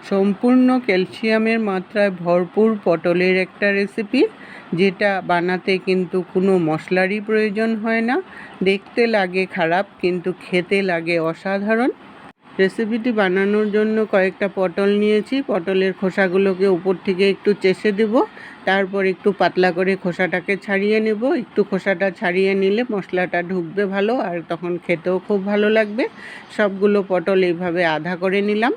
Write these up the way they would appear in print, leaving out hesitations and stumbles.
সম্পূর্ণ ক্যালসিয়ামের মাত্রায় ভরপুর পটলের একটা রেসিপি, যেটা বানাতে কিন্তু কোনো মশলারই প্রয়োজন হয় না। দেখতে লাগে খারাপ কিন্তু খেতে লাগে অসাধারণ। রেসিপিটি বানানোর জন্য কয়েকটা পটল নিয়েছি। পটলের খোসাগুলোকে উপর থেকে একটু চেষে দেব, তারপর একটু পাতলা করে খোসাটাকে ছাড়িয়ে নেব। একটু খোসাটা ছাড়িয়ে নিলে মশলাটা ঢুকবে ভালো, আর তখন খেতেও খুব ভালো লাগবে। সবগুলো পটল এইভাবে আধা করে নিলাম।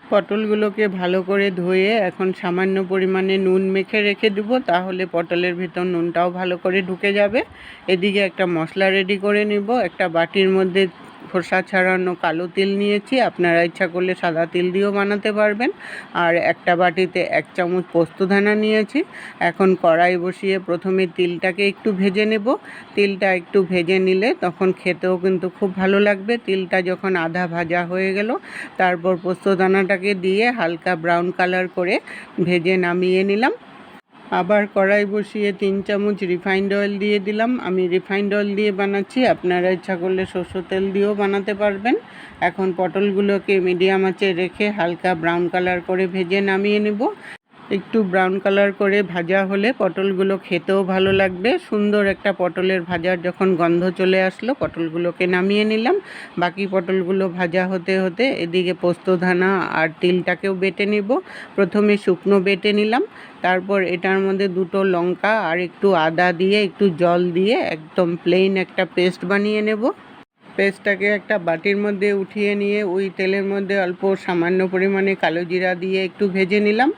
পটলগুলোকে ভালো করে ধুয়ে এখন সামান্য পরিমাণে নুন মেখে রেখে দেবো, তাহলে পটলের ভিতর নুনটাও ভালো করে ঢুকে যাবে। এদিকে একটা মশলা রেডি করে নিব। একটা বাটির মধ্যে খোসা ছাড়ানো কালো তিল নিয়েছি, আপনারা ইচ্ছা করলে সাদা তিল দিয়েও বানাতে পারবেন। আর একটা বাটিতে 1 চামচ পোস্তদানা নিয়েছি। এখন কড়াই বসিয়ে প্রথমে তিলটাকে একটু ভেজে নেব। তিলটা একটু ভেজে নিলে তখন খেতেও কিন্তু খুব ভালো লাগবে। তিলটা যখন আধা ভাজা হয়ে গেল, তারপর পোস্তদানাটাকে দিয়ে হালকা ব্রাউন কালার করে ভেজে নামিয়ে নিলাম। আবার কড়াই বসিয়ে 3 চামচ রিফাইন্ড অয়েল দিয়ে দিলাম। আমি রিফাইন্ড অয়েল দিয়ে বানাচ্ছি, আপনারা ইচ্ছা করলে সরষের তেল দিয়েও বানাতে পারবেন। এখন পটলগুলোকে মিডিয়াম আঁচে রেখে হালকা ব্রাউন কালার করে ভেজে নামিয়ে নেব। একটু ব্রাউন কালার করে ভাজা হলে পটলগুলো খেতেও ভালো লাগবে। সুন্দর একটা পটলের ভাজার যখন গন্ধ চলে আসলো, পটলগুলোকে নামিয়ে নিলাম। বাকি পটলগুলো ভাজা হতে হতে এদিকে পোস্তদানা আর তিলটাকেও বেটে নেব। প্রথমে শুকনো বেটে নিলাম, তারপর এটার মধ্যে 2টো লঙ্কা আর একটু আদা দিয়ে একটু জল দিয়ে একদম প্লেন একটা পেস্ট বানিয়ে নেব। পেস্টটাকে একটা বাটির মধ্যে উঠিয়ে নিয়ে ওই তেলের মধ্যে অল্প সামান্য পরিমাণে কালো জিরা দিয়ে একটু ভেজে নিলাম।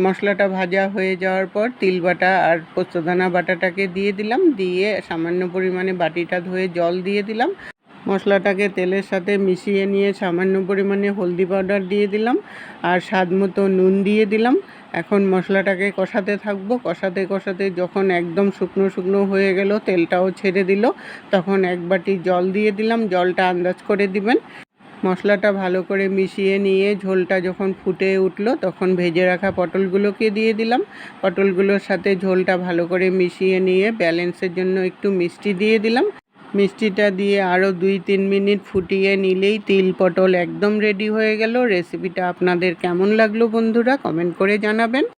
মশলাটা ভাজা হয়ে যাওয়ার পর তিল বাটা আর পোস্তদানা বাটাটাকে দিয়ে দিলাম, দিয়ে সামান্য পরিমাণে বাটিটা ধুয়ে জল দিয়ে দিলাম। মশলাটাকে তেলের সাথে মিশিয়ে নিয়ে সামান্য পরিমাণে হলদি পাউডার দিয়ে দিলাম, আর স্বাদ মতো নুন দিয়ে দিলাম। এখন মশলাটাকে কষাতে থাকবো। কষাতে কষাতে যখন একদম শুকনো শুকনো হয়ে গেল, তেলটাও ছেড়ে দিল, তখন 1 বাটি জল দিয়ে দিলাম। জলটা আন্দাজ করে দিবেন। মশলাটা ভালো করে মিশিয়ে নিয়ে ঝোলটা যখন ফুটে উঠলো, তখন ভেজে রাখা পটলগুলোকে দিয়ে দিলাম। পটলগুলোর সাথে ঝোলটা ভালো করে মিশিয়ে নিয়ে ব্যালেন্সের জন্য একটু মিষ্টি দিয়ে দিলাম। মিষ্টিটা দিয়ে আরও 2-3 মিনিট ফুটিয়ে নিলেই তিল পটল একদম রেডি হয়ে গেল। রেসিপিটা আপনাদের কেমন লাগলো বন্ধুরা, কমেন্ট করে জানাবেন।